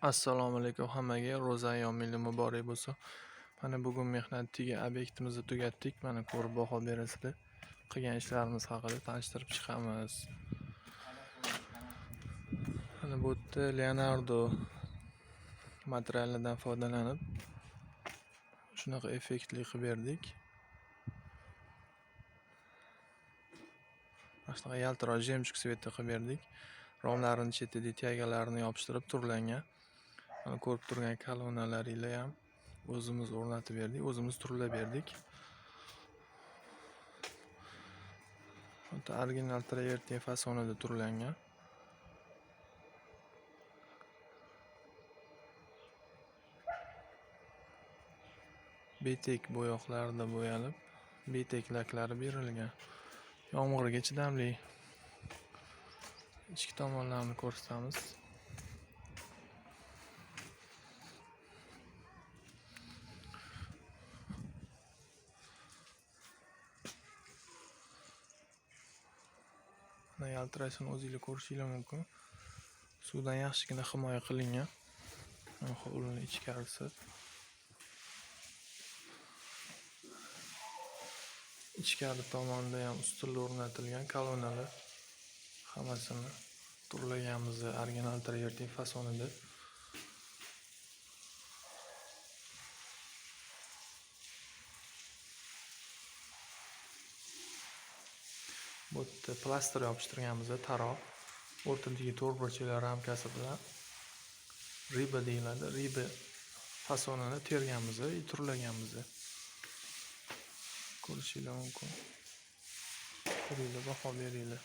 Assalomu alaykum hammaga. Ro'za ayyomingiz muborak bo'lsin. Mana bugun mehnatdagi obyektimizni tugatdik. Mana ko'rib baho berasizlar. Qilgan ishlarimiz haqida tanishtirib chiqamiz. Mana bu yerda Leonardo materialidan foydalanib shunaqa effektli qilib berdik. Mana shunaqa yaltiroq jemchug svetda qilib berdik. Romlarini chetida tiyagalarini yopishtirib turlangan. Mana ko'rib turgan kolonnalariga ham o'zimiz o'rnatib berdik, o'zimiz turlab berdik. Xuddi original travertin fasonida turlangan. Betek bo'yoqlarida bo'yalib, betek laklari berilgan. Yomg'irga chidamli. Ichki tomonlarini ko'rsatamiz. Mana yaltirashini o'zingizlar ko'rishingiz mumkin. Suvdan yaxshigina himoya qilingan. Hovlining ichkarisi. Ichkari tomonda ham ustunlar o'rnatilgan, kolonnalar hammasini turlaganmiz original travertin fasonida. Bu yerda plaster yopishtirganmiz, taroq. O'rtadagi to'rtburchaklar ramkasi bilan riba deyiladi. Riba fasonini terganmiz, turlaganmiz. Ko'rishingiz mumkin. Ko'ringlar, baho beringlar.